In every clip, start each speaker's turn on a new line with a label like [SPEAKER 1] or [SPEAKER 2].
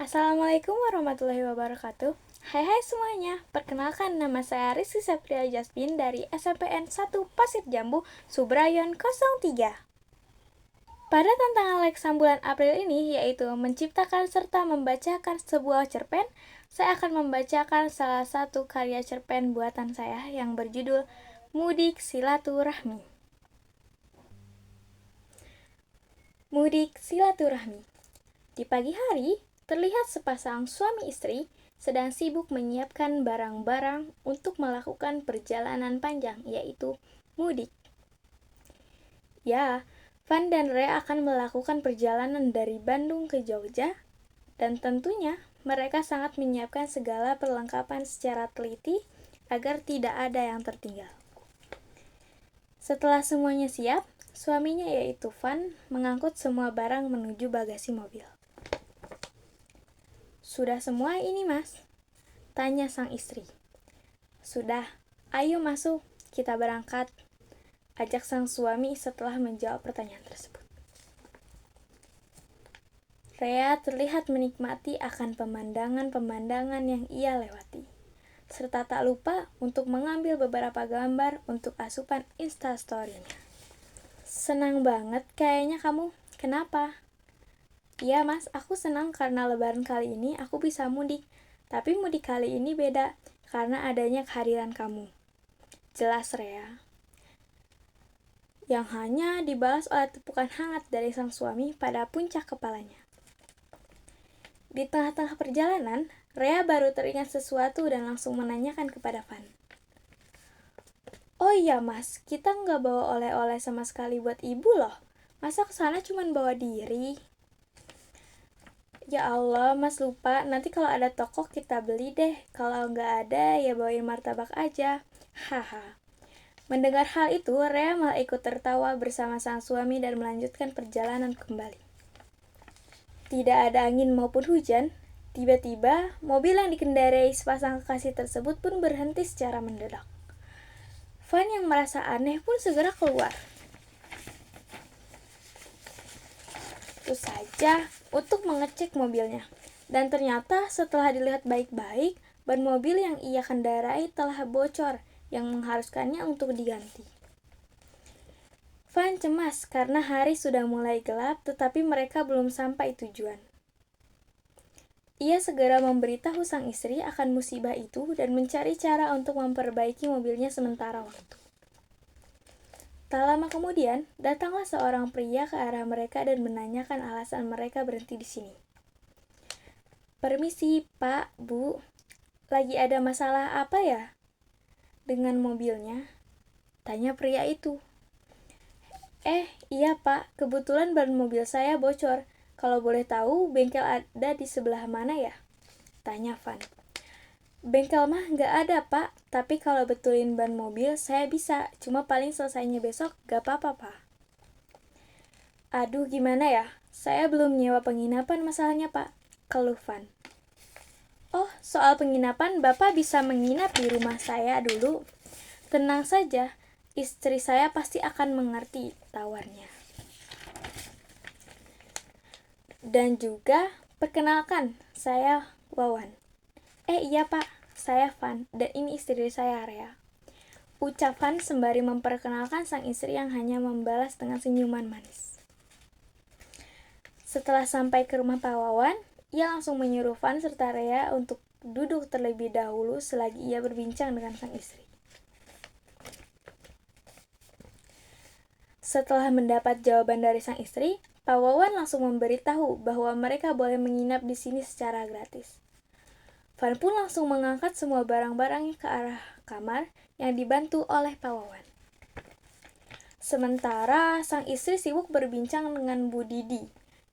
[SPEAKER 1] Assalamualaikum warahmatullahi wabarakatuh. Hai semuanya, perkenalkan nama saya Rizky Septria Jasmine dari SMPN 1 Pasir Jambu, Subrayon 03. Pada tantangan Lexam bulan April ini, yaitu menciptakan serta membacakan sebuah cerpen, saya akan membacakan salah satu karya cerpen buatan saya yang berjudul Mudik Silaturahmi. Mudik Silaturahmi. Di pagi hari, terlihat sepasang suami istri sedang sibuk menyiapkan barang-barang untuk melakukan perjalanan panjang, yaitu mudik. Ya, Van dan Rea akan melakukan perjalanan dari Bandung ke Jogja, dan tentunya mereka sangat menyiapkan segala perlengkapan secara teliti agar tidak ada yang tertinggal. Setelah semuanya siap, suaminya yaitu Van mengangkut semua barang menuju bagasi mobil. "Sudah semua ini, Mas?" tanya sang istri. "Sudah, ayo masuk, kita berangkat," ajak sang suami setelah menjawab pertanyaan tersebut. Rea terlihat menikmati akan pemandangan-pemandangan yang ia lewati, serta tak lupa untuk mengambil beberapa gambar untuk asupan Instastory-nya. "Senang banget kayaknya kamu, kenapa?" "Iya Mas, aku senang karena lebaran kali ini aku bisa mudik. Tapi mudik kali ini beda, karena adanya kehadiran kamu," jelas Rea, yang hanya dibalas oleh tepukan hangat dari sang suami pada puncak kepalanya. Di tengah-tengah perjalanan, Rea baru teringat sesuatu dan langsung menanyakan kepada Van. "Oh iya Mas, kita nggak bawa oleh-oleh sama sekali buat ibu loh. Masa kesana cuma bawa diri?" "Ya Allah, Mas lupa, nanti kalau ada toko kita beli deh, kalau nggak ada ya bawain martabak aja, haha." Mendengar hal itu, Rea malah ikut tertawa bersama sang suami dan melanjutkan perjalanan kembali. Tidak ada angin maupun hujan, tiba-tiba mobil yang dikendarai sepasang kekasih tersebut pun berhenti secara mendadak. Van yang merasa aneh pun segera keluar. Itu saja untuk mengecek mobilnya. Dan ternyata setelah dilihat baik-baik, ban mobil yang ia kendarai telah bocor yang mengharuskannya untuk diganti. Van cemas karena hari sudah mulai gelap tetapi mereka belum sampai tujuan. Ia segera memberitahu sang istri akan musibah itu dan mencari cara untuk memperbaiki mobilnya sementara waktu. Tak lama kemudian, datanglah seorang pria ke arah mereka dan menanyakan alasan mereka berhenti di sini. "Permisi, Pak, Bu. Lagi ada masalah apa ya dengan mobilnya?" tanya pria itu. Iya, Pak. Kebetulan ban mobil saya bocor. Kalau boleh tahu, bengkel ada di sebelah mana ya?" tanya Van. "Bengkel mah nggak ada, Pak. Tapi kalau betulin ban mobil, saya bisa. Cuma paling selesainya besok, nggak apa-apa, Pak." "Aduh, gimana ya? Saya belum nyewa penginapan masalahnya, Pak," keluh Van. "Oh, soal penginapan, Bapak bisa menginap di rumah saya dulu. Tenang saja, istri saya pasti akan mengerti," tawarnya. "Dan juga, perkenalkan, saya Wawan." Iya Pak, saya Van, dan ini istri saya Rea," ucap Van sembari memperkenalkan sang istri yang hanya membalas dengan senyuman manis. Setelah sampai ke rumah Pak Wawan, ia langsung menyuruh Van serta Rea untuk duduk terlebih dahulu selagi ia berbincang dengan sang istri. Setelah mendapat jawaban dari sang istri, Pak Wawan langsung memberitahu bahwa mereka boleh menginap di sini secara gratis. Van pun langsung mengangkat semua barang-barangnya ke arah kamar yang dibantu oleh Pak Wawan. Sementara sang istri sibuk berbincang dengan Bu Didi,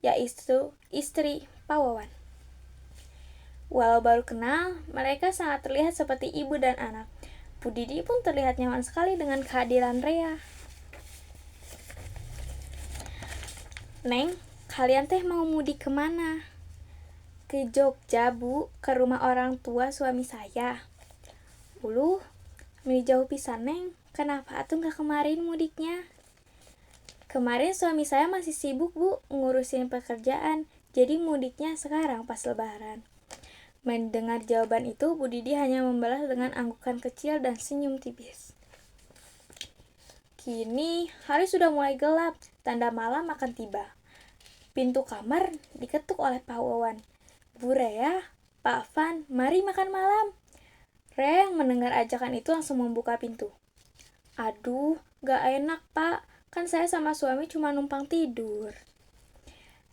[SPEAKER 1] yaitu istri Pak Wawan. Walau baru kenal, mereka sangat terlihat seperti ibu dan anak. Bu Didi pun terlihat nyaman sekali dengan kehadiran Rea. Neng, kalian teh mau mudik kemana? Ke Jogja, Bu, ke rumah orang tua suami saya. Uluh, jauh pisan, Neng. Kenapa atuh gak kemarin mudiknya? Kemarin suami saya masih sibuk, Bu, ngurusin pekerjaan. Jadi mudiknya sekarang pas lebaran. Mendengar jawaban itu, Bu Didi hanya membalas dengan anggukan kecil dan senyum tipis. Kini, hari sudah mulai gelap, tanda malam akan tiba. Pintu kamar diketuk oleh Pak Wawan. Bu Rea, Pak Van, mari makan malam. Rea yang mendengar ajakan itu langsung membuka pintu. Aduh, gak enak Pak, kan saya sama suami cuma numpang tidur.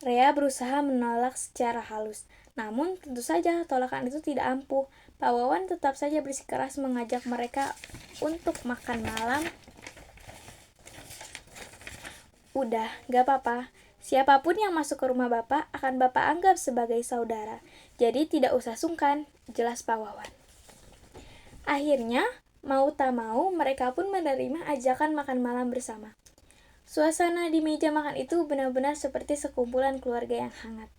[SPEAKER 1] Rea berusaha menolak secara halus, namun tentu saja tolakan itu tidak ampuh. Pak Wawan tetap saja bersikeras mengajak mereka untuk makan malam. Udah, gak apa-apa. Siapapun yang masuk ke rumah Bapak akan Bapak anggap sebagai saudara. Jadi tidak usah sungkan, jelas Pak Wawan. Akhirnya, mau tak mau, mereka pun menerima ajakan makan malam bersama. Suasana di meja makan itu benar-benar seperti sekumpulan keluarga yang hangat.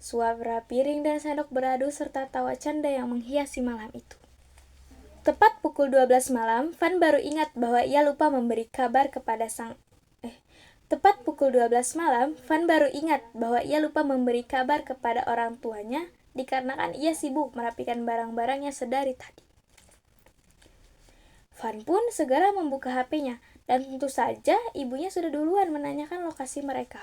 [SPEAKER 1] Suara piring dan sendok beradu serta tawa canda yang menghiasi malam itu. Tepat pukul 12 malam, Van baru ingat bahwa ia lupa memberi kabar kepada Tepat pukul 12 malam, Van baru ingat bahwa ia lupa memberi kabar kepada orang tuanya dikarenakan ia sibuk merapikan barang-barangnya sedari tadi. Van pun segera membuka HP-nya dan tentu saja ibunya sudah duluan menanyakan lokasi mereka.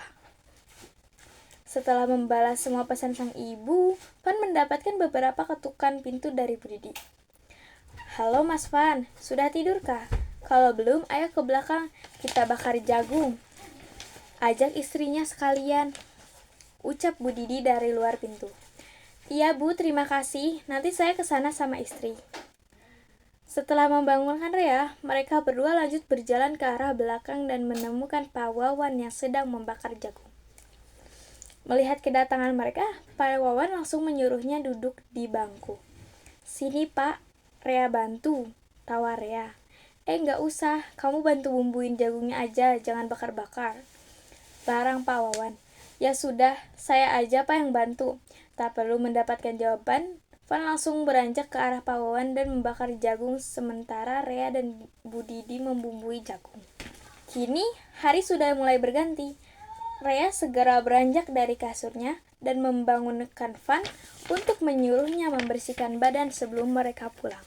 [SPEAKER 1] Setelah membalas semua pesan sang ibu, Van mendapatkan beberapa ketukan pintu dari Bu Didi. Halo Mas Van, sudah tidurkah? Kalau belum, ayo ke belakang, kita bakar jagung. Ajak istrinya sekalian, ucap Bu Didi dari luar pintu. Iya Bu, terima kasih, nanti saya kesana sama istri. Setelah membangunkan Rea, mereka berdua lanjut berjalan ke arah belakang dan menemukan Pak Wawan yang sedang membakar jagung. Melihat kedatangan mereka, Pak Wawan langsung menyuruhnya duduk di bangku. Sini Pak, Rea bantu, tawa Rea. Nggak usah, kamu bantu bumbuin jagungnya aja, jangan bakar-bakar. Larang Pak Wawan. Ya sudah, saya aja Pak yang bantu. Tak perlu mendapatkan jawaban, Van langsung beranjak ke arah Pak Wawan dan membakar jagung sementara Rea dan Bu Didi membumbui jagung. Kini, hari sudah mulai berganti. Rea segera beranjak dari kasurnya dan membangunkan Van untuk menyuruhnya membersihkan badan sebelum mereka pulang.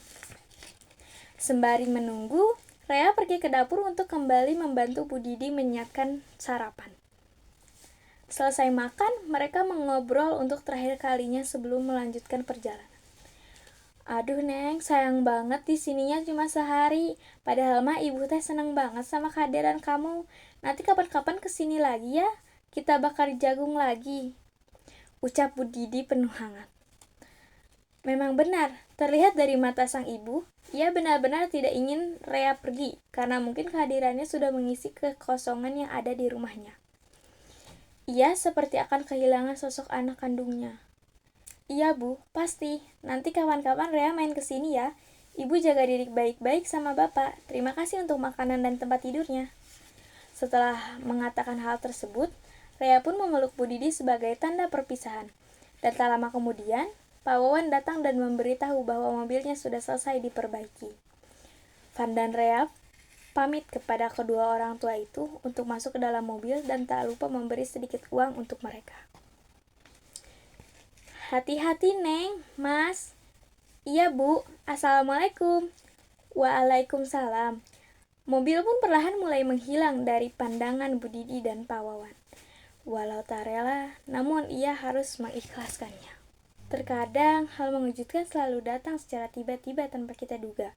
[SPEAKER 1] Sembari menunggu, Rea pergi ke dapur untuk kembali membantu Bu Didi menyiapkan sarapan. Selesai makan, mereka mengobrol untuk terakhir kalinya sebelum melanjutkan perjalanan. Aduh Neng, sayang banget di sininya cuma sehari. Padahal mah ibu teh seneng banget sama kehadiran kamu. Nanti kapan-kapan kesini lagi ya, kita bakar jagung lagi, ucap Bu Didi penuh hangat. Memang benar, terlihat dari mata sang ibu, ia benar-benar tidak ingin Rea pergi, karena mungkin kehadirannya sudah mengisi kekosongan yang ada di rumahnya. Ia seperti akan kehilangan sosok anak kandungnya. Iya Bu, pasti. Nanti kapan-kapan Rea main kesini ya. Ibu jaga diri baik-baik sama Bapak. Terima kasih untuk makanan dan tempat tidurnya. Setelah mengatakan hal tersebut, Rea pun memeluk Bu Didi sebagai tanda perpisahan. Dan tak lama kemudian, Pak Wawan datang dan memberitahu bahwa mobilnya sudah selesai diperbaiki. Van dan Rea pamit kepada kedua orang tua itu untuk masuk ke dalam mobil dan tak lupa memberi sedikit uang untuk mereka. Hati-hati Neng, Mas. Iya Bu, Assalamualaikum. Waalaikumsalam. Mobil pun perlahan mulai menghilang dari pandangan Bu Didi dan Pak Wawan. Walau tak rela, namun ia harus mengikhlaskannya. Terkadang hal mengejutkan selalu datang secara tiba-tiba tanpa kita duga.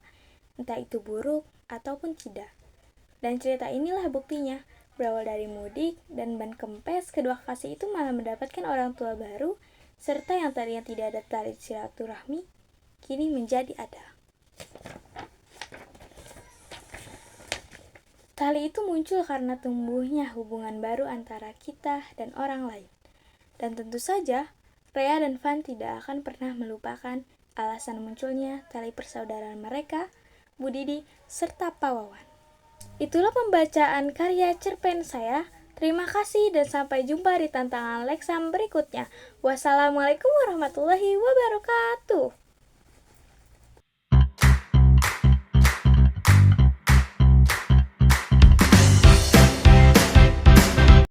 [SPEAKER 1] Entah itu buruk ataupun tidak. Dan cerita inilah buktinya, berawal dari mudik dan ban kempes, kedua kekasih itu malah mendapatkan orang tua baru, serta yang tadinya tidak ada tali silaturahmi, kini menjadi ada. Tali itu muncul karena tumbuhnya hubungan baru antara kita dan orang lain. Dan tentu saja, Rea dan Van tidak akan pernah melupakan alasan munculnya tali persaudaraan mereka, Bu Didi, serta Pak Wawan. Itulah pembacaan karya cerpen saya, Terima kasih dan sampai jumpa di tantangan Lexam berikutnya. Wassalamualaikum warahmatullahi wabarakatuh.